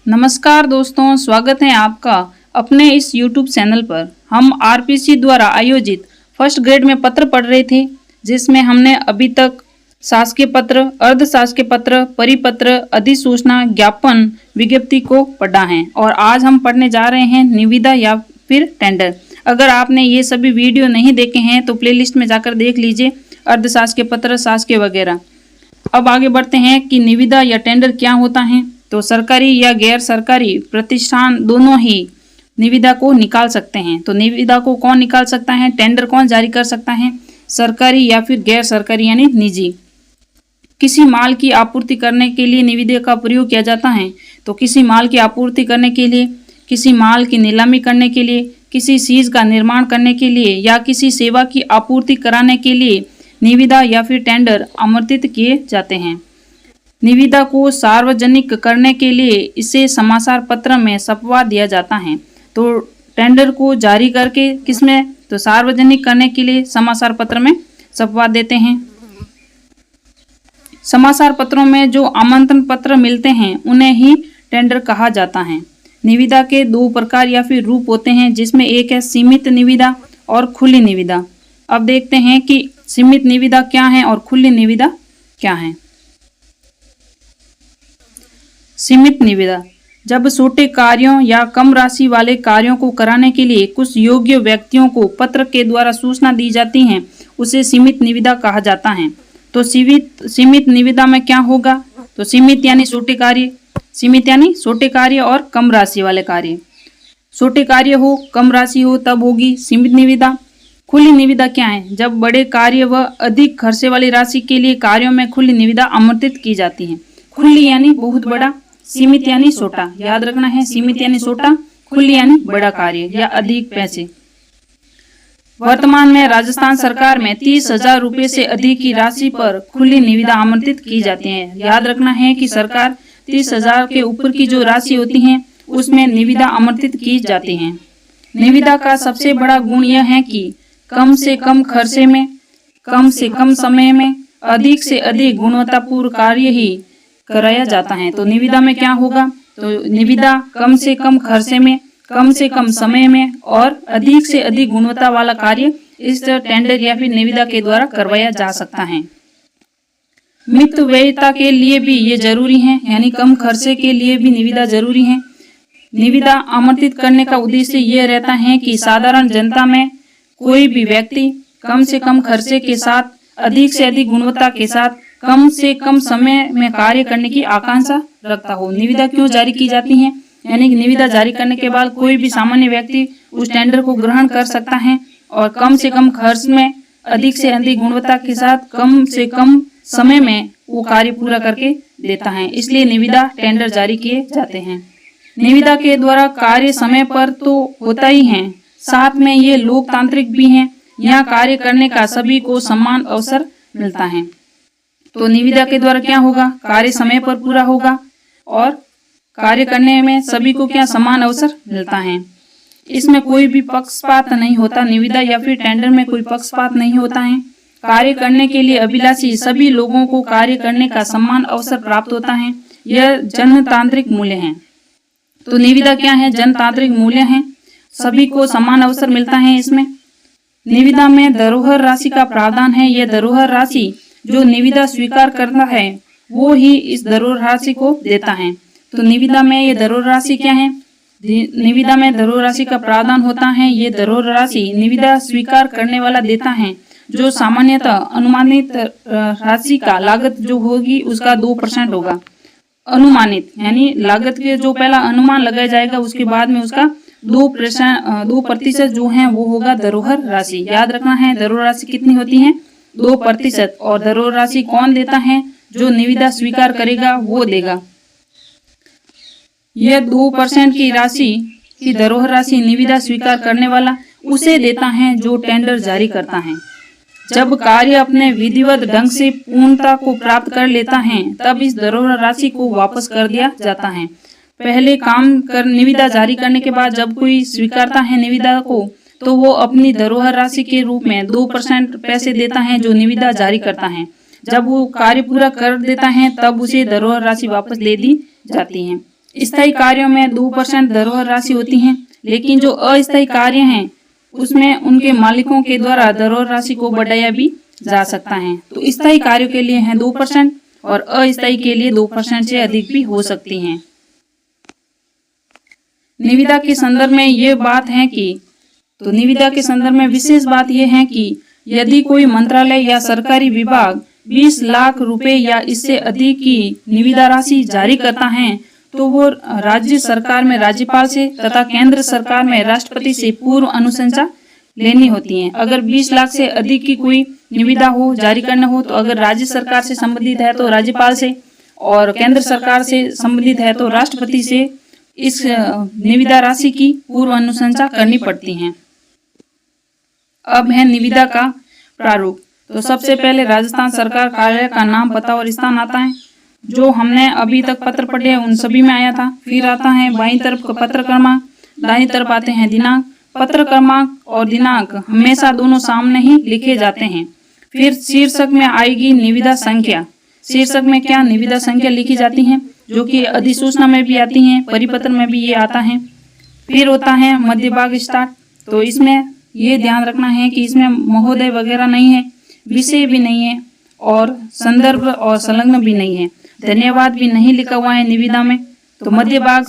नमस्कार दोस्तों, स्वागत है आपका अपने इस YouTube चैनल पर। हम आरपीसी द्वारा आयोजित फर्स्ट ग्रेड में पत्र पढ़ रहे थे, जिसमें हमने अभी तक शासकीय पत्र, अर्धशासकीय पत्र, परिपत्र, अधिसूचना, ज्ञापन, विज्ञप्ति को पढ़ा है और आज हम पढ़ने जा रहे हैं निविदा या फिर टेंडर। अगर आपने ये सभी वीडियो नहीं देखे हैं तो प्लेलिस्ट में जाकर देख लीजिए, अर्धशासकीय पत्र, शासकीय वगैरह। अब आगे बढ़ते हैं कि निविदा या टेंडर क्या होता है। तो सरकारी या गैर सरकारी प्रतिष्ठान दोनों ही निविदा को निकाल सकते हैं। तो निविदा को कौन निकाल सकता है, टेंडर कौन जारी कर सकता है, सरकारी या फिर गैर सरकारी यानी निजी। किसी माल की आपूर्ति करने के लिए निविदा का प्रयोग किया जाता है। तो किसी माल की आपूर्ति करने के लिए, किसी माल की नीलामी करने के लिए, किसी चीज का निर्माण करने के लिए या किसी सेवा की आपूर्ति कराने के लिए निविदा या फिर टेंडर आमंत्रित किए जाते हैं। निविदा को सार्वजनिक करने के लिए इसे समाचार पत्र में छपवा दिया जाता है। तो टेंडर को जारी करके किसमें, तो सार्वजनिक करने के लिए समाचार पत्र में छपवा देते हैं। समाचार पत्रों में जो आमंत्रण पत्र मिलते हैं उन्हें ही टेंडर कहा जाता है। निविदा के दो प्रकार या फिर रूप होते हैं, जिसमें एक है सीमित निविदा और खुली निविदा। अब देखते हैं कि सीमित निविदा क्या है और खुली निविदा क्या है। सीमित निविदा, जब छोटे कार्यों या कम राशि वाले कार्यों को कराने के लिए कुछ योग्य व्यक्तियों को पत्र के द्वारा सूचना दी जाती है, उसे सीमित निविदा कहा जाता है। तो सीमित निविदा में क्या होगा, तो सीमित यानी छोटे कार्य, सीमित यानी छोटे कार्य और कम राशि वाले कार्य। छोटे कार्य हो, कम राशि हो तब होगी सीमित निविदा। खुली निविदा क्या है, जब बड़े कार्य व अधिक खर्चे वाली राशि के लिए कार्यों में खुली निविदा आमंत्रित की जाती है। खुली यानी बहुत बड़ा, सीमित यानी छोटा। याद रखना है, सीमित यानी छोटा, खुली यानी बड़ा कार्य या अधिक पैसे। वर्तमान में राजस्थान सरकार में 30,000 रुपए से अधिक की राशि पर खुली निविदा आमंत्रित की जाती है। याद रखना है कि सरकार 30,000 के ऊपर की जो राशि होती है उसमें निविदा आमंत्रित की जाती है। निविदा का सबसे बड़ा गुण यह है कि कम से कम खर्चे में, कम से कम समय में अधिक से अधिक गुणवत्तापूर्ण कार्य ही कराया जाता है। तो निविदा में क्या होगा, तो निविदा कम से कम खर्चे में, कम से कम समय में और अधिक से अधिक गुणवत्ता वाला कार्य इस टेंडर या फिर निविदा के द्वारा करवाया जा सकता है। मितव्ययिता के लिए भी ये जरूरी है, यानी कम खर्चे के लिए भी निविदा जरूरी है। निविदा आमंत्रित करने का उद्देश्य यह रहता है कि साधारण जनता में कोई भी व्यक्ति कम से कम खर्चे के साथ, अधिक से अधिक गुणवत्ता के साथ, कम से कम समय में कार्य करने की आकांक्षा रखता हो। निविदा क्यों जारी की जाती है, यानी कि निविदा जारी करने के बाद कोई भी सामान्य व्यक्ति उस टेंडर को ग्रहण कर सकता है और कम से कम खर्च में, अधिक से अधिक गुणवत्ता के साथ, कम से कम समय में वो कार्य पूरा करके देता है। इसलिए निविदा टेंडर जारी किए जाते हैं। निविदा के द्वारा कार्य समय पर तो होता ही है, साथ में ये लोकतांत्रिक भी है। यहाँ कार्य करने का सभी को समान अवसर मिलता है। तो निविदा के द्वारा क्या होगा, कार्य समय पर पूरा होगा और कार्य करने में सभी को क्या, समान अवसर मिलता है। इसमें कोई भी पक्षपात नहीं होता, निविदा या फिर टेंडर में कोई पक्षपात नहीं होता है। कार्य करने के लिए अभिलाषी सभी लोगों को कार्य करने का समान अवसर प्राप्त होता है। यह जनतांत्रिक मूल्य है। तो निविदा क्या है, जनतांत्रिक मूल्य है, सभी को समान अवसर मिलता है। इसमें निविदा में धरोहर राशि का प्रावधान है। यह धरोहर राशि जो निविदा स्वीकार करता है वो ही इस धरोहर राशि को देता है। तो निविदा में ये धरोहर राशि क्या है, निविदा में धरोहर राशि का प्रावधान होता है। ये धरोहर राशि निविदा स्वीकार करने वाला देता है, जो सामान्यतः अनुमानित राशि का लागत जो होगी उसका 2% होगा। अनुमानित यानी लागत के जो पहला अनुमान लगाया जाएगा उसके बाद में उसका 2% जो है वो होगा धरोहर राशि। याद रखना है, धरोहर राशि कितनी होती है, 2%। और धरोहर राशि कौन देता है, जो निविदा स्वीकार करेगा वो देगा। यह 2% की राशि की धरोहर राशि निविदा स्वीकार करने वाला उसे देता है जो टेंडर जारी करता है। जब कार्य अपने विधिवत ढंग से पूर्णता को प्राप्त कर लेता है तब इस धरोहर राशि को वापस कर दिया जाता है। पहले काम कर निविदा जारी करने के बाद जब कोई स्वीकारता है निविदा को, तो वो अपनी धरोहर राशि के रूप में 2% पैसे देता है जो निविदा जारी करता है। जब वो कार्य पूरा कर देता है तब उसे धरोहर राशि वापस दे दी जाती है। स्थायी कार्यों में 2% धरोहर राशि होती है, लेकिन जो अस्थायी कार्य हैं उसमें उनके मालिकों के द्वारा धरोहर राशि को बढ़ाया भी जा सकता है। तो स्थायी कार्यों के लिए है 2% और अस्थायी के लिए 2% से अधिक भी हो सकती हैं। निविदा के संदर्भ में ये बात है कि निविदा के संदर्भ में विशेष बात यह है कि यदि कोई मंत्रालय या सरकारी विभाग 20 लाख रुपए या इससे अधिक की निविदा राशि जारी करता है तो वो राज्य सरकार में राज्यपाल से तथा केंद्र सरकार में राष्ट्रपति से पूर्व अनुशंसा लेनी होती है। अगर 20 लाख से अधिक की कोई निविदा हो जारी करना हो तो अगर राज्य सरकार से संबंधित है तो राज्यपाल से और केंद्र सरकार से संबंधित है तो राष्ट्रपति से इस निविदा राशि की पूर्व अनुशंसा करनी पड़ती है। अब है निविदा का प्रारूप। तो सबसे पहले राजस्थान सरकार कार्यालय का नाम, पता और स्थान आता है, जो हमने अभी तक पत्र पढ़े हैं उन सभी में आया था। फिर आता है बाईं तरफ का पत्र क्रमांक, दाईं तरफ आते हैं दिनांक। पत्र क्रमांक और दिनांक हमेशा दोनों सामने ही लिखे जाते हैं। फिर शीर्षक में आएगी निविदा संख्या। शीर्षक में क्या निविदा संख्या लिखी जाती है, जो कि अधिसूचना में भी आती है, परिपत्र में भी ये आता है। फिर होता है मध्य भाग स्टार्ट। तो इसमें ये ध्यान रखना है कि इसमें महोदय वगैरह नहीं है, विषय भी नहीं है और संदर्भ और संलग्न भी नहीं है, धन्यवाद भी नहीं लिखा हुआ है निविदा में। तो मध्य भाग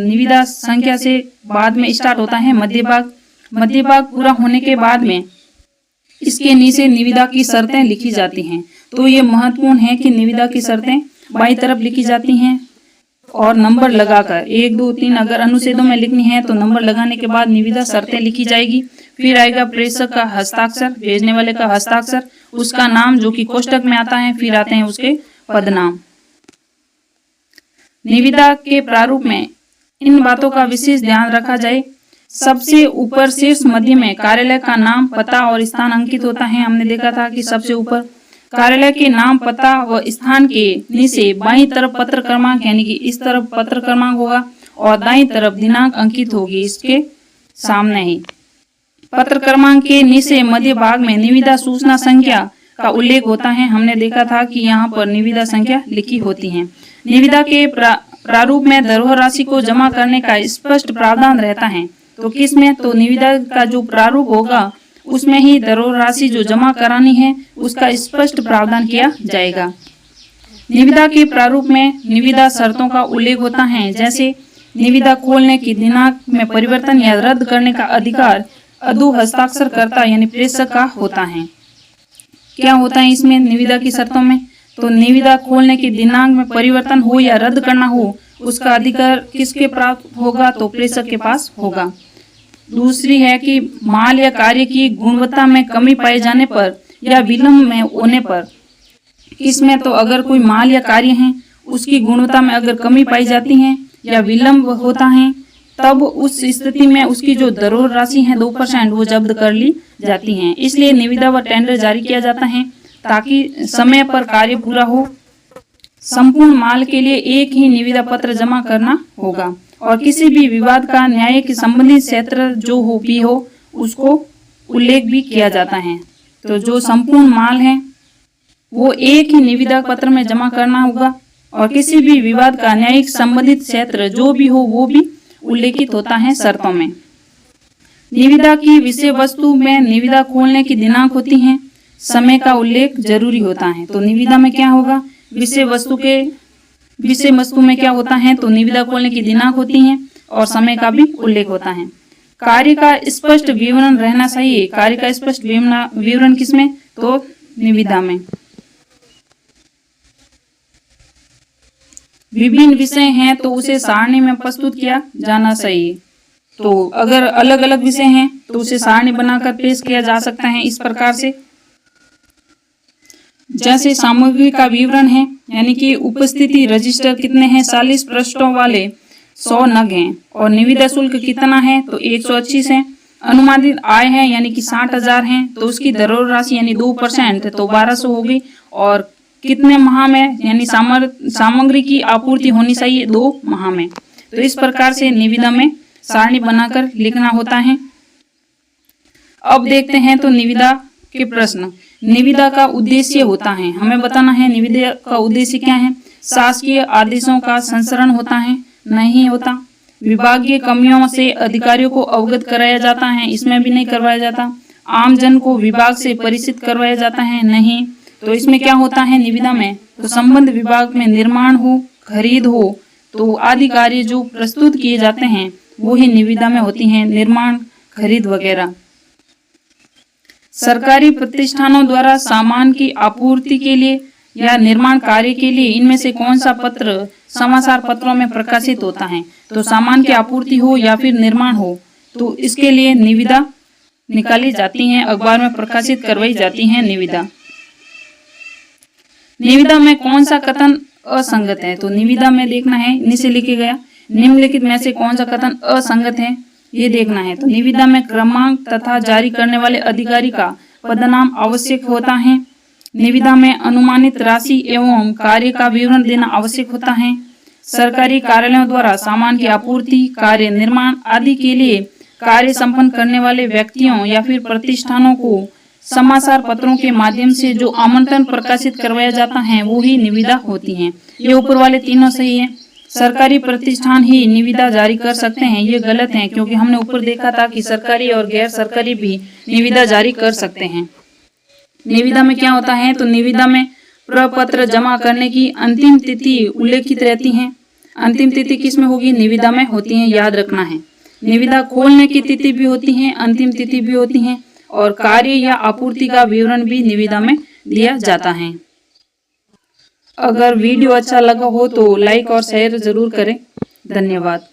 निविदा संख्या से बाद में स्टार्ट होता है मध्य भाग। मध्य भाग पूरा होने के बाद में इसके नीचे निविदा की शर्तें लिखी जाती हैं। तो ये महत्वपूर्ण है कि निविदा की शर्तें बाईं तरफ लिखी जाती हैं और नंबर लगाकर 1, 2, 3 अगर अनुच्छेदों में लिखनी है तो नंबर लगाने के बाद निविदा शर्तें लिखी जाएगी। फिर आएगा प्रेषक का हस्ताक्षर, भेजने वाले का हस्ताक्षर, उसका नाम जो कि कोष्टक में आता है, फिर आते हैं उसके पदनाम। निविदा के प्रारूप में इन बातों का विशेष ध्यान रखा जाए। सबसे ऊपर शीर्ष मध्य में कार्यालय का नाम, पता और स्थान अंकित होता है। हमने देखा था कि सबसे ऊपर कार्यालय के नाम, पता व स्थान के नीचे बाईं तरफ पत्र क्रमांक यानी कि इस तरफ पत्र क्रमांक होगा और दाईं तरफ दिनांक अंकित होगी इसके सामने ही। पत्र क्रमांक के नीचे मध्य भाग में निविदा सूचना संख्या का उल्लेख होता है। हमने देखा था कि यहाँ पर निविदा संख्या लिखी होती है। निविदा के प्रारूप में धरोहर राशि को जमा करने का स्पष्ट प्रावधान रहता है। तो किसमें? तो निविदा का जो प्रारूप होगा उसमें ही धरोहर राशि जो जमा करानी है उसका स्पष्ट प्रावधान किया जाएगा। निविदा के प्रारूप में निविदा शर्तों का उल्लेख होता है, जैसे निविदा खोलने की दिनांक में परिवर्तन या रद्द करने का अधिकार अधु हस्ताक्षरकर्ता यानी प्रेषक का होता है। क्या होता है इसमें निविदा की शर्तों में? तो निविदा खोलने की दिनांक में परिवर्तन हो या रद्द करना हो उसका अधिकार किसके प्राप्त होगा? तो प्रेषक के पास होगा। दूसरी है कि माल या कार्य की गुणवत्ता में कमी पाए जाने पर या विलंब में होने पर। इसमें तो अगर कोई माल या कार्य है उसकी गुणवत्ता में अगर कमी पाई जाती है या विलंब होता है तब उस स्थिति में उसकी जो धरोहर राशि है 2% वो जब्त कर ली जाती है। इसलिए निविदा व टेंडर जारी किया जाता है ताकि समय पर कार्य पूरा हो। संपूर्ण माल के लिए एक ही निविदा पत्र जमा करना होगा और किसी भी विवाद का न्याय के संबंधित क्षेत्र जो हो उसको उल्लेख भी किया जाता है। तो जो संपूर्ण माल है वो एक ही निविदा पत्र में जमा करना होगा और किसी भी विवाद का न्यायिक संबंधित क्षेत्र जो भी हो वो भी उल्लेखित होता है शर्तों में। निविदा की विषय वस्तु में निविदा खोलने की दिनांक होती है, समय का उल्लेख जरूरी होता है। तो निविदा में क्या होगा? विषय वस्तु में क्या होता है? तो निविदा खोलने की दिनांक होती है और समय का भी उल्लेख होता है। कार्य का स्पष्ट विवरण रहना चाहिए। कार्य का स्पष्ट विवरण किसमें? तो निविदा में। विभिन्न विषय हैं तो उसे सारणी में प्रस्तुत किया जाना चाहिए। तो अगर अलग अलग विषय हैं तो उसे सारणी बनाकर पेश किया जा सकता है इस प्रकार से, जैसे सामग्री का विवरण है यानी कि उपस्थिति रजिस्टर कितने हैं, 40 पृष्ठों वाले 100 नग हैं और निविदा शुल्क कितना है? तो 125 है। अनुमानित आय है यानी कि 60,000 है तो उसकी धरोहर राशि यानी 2% तो 1200 होगी और कितने माह में यानी सामग्री की आपूर्ति होनी चाहिए 2 माह में। तो इस प्रकार से निविदा में सारणी बनाकर लिखना होता है। अब देखते हैं तो निविदा के प्रश्न। निविदा का उद्देश्य होता है, हमें बताना है निविदा का उद्देश्य क्या है। शासकीय आदेशों का संचरण होता है, नहीं होता। विभागीय कमियों से अधिकारियों को अवगत कराया जाता है, इसमें भी नहीं करवाया जाता। आम जन को विभाग से परिचित करवाया जाता है, नहीं। तो इसमें क्या होता है निविदा में, तो संबंध विभाग में निर्माण हो, खरीद हो, तो आदि कार्य जो प्रस्तुत किए जाते हैं वो ही निविदा में होती हैं, निर्माण, खरीद वगैरह। सरकारी प्रतिष्ठानों द्वारा सामान की आपूर्ति के लिए या निर्माण कार्य के लिए इनमें से कौन सा पत्र समाचार पत्रों में प्रकाशित होता है, तो सामान की आपूर्ति हो या फिर निर्माण हो, तो इसके लिए निविदा निकाली जाती हैं, अखबार में प्रकाशित करवाई जाती हैं निविदा। निविदा में कौन सा कथन असंगत है, तो निविदा में देखना है, नीचे लिखे गया निम्नलिखित में से कौन सा कथन असंगत है ये देखना है। तो निविदा में क्रमांक तथा जारी करने वाले अधिकारी का पदनाम आवश्यक होता है। निविदा में अनुमानित राशि एवं कार्य का विवरण देना आवश्यक होता है। सरकारी कार्यालयों द्वारा सामान की आपूर्ति, कार्य, निर्माण आदि के लिए कार्य संपन्न करने वाले व्यक्तियों या फिर प्रतिष्ठानों को समाचार पत्रों के माध्यम से जो आमंत्रण प्रकाशित करवाया जाता है वो ही निविदा होती हैं। ये ऊपर वाले तीनों सही है। सरकारी प्रतिष्ठान ही निविदा जारी कर सकते हैं, ये गलत है, क्योंकि हमने ऊपर देखा था कि सरकारी और गैर सरकारी भी निविदा जारी कर सकते हैं। निविदा में क्या होता है, तो निविदा में प्रपत्र जमा करने की अंतिम तिथि उल्लेखित रहती है। अंतिम तिथि किस में होगी, निविदा में होती है, याद रखना है। निविदा खोलने की तिथि भी होती है, अंतिम तिथि भी होती है, और कार्य या आपूर्ति का विवरण भी निविदा में दिया जाता है। अगर वीडियो अच्छा लगा हो तो लाइक और शेयर जरूर करें। धन्यवाद।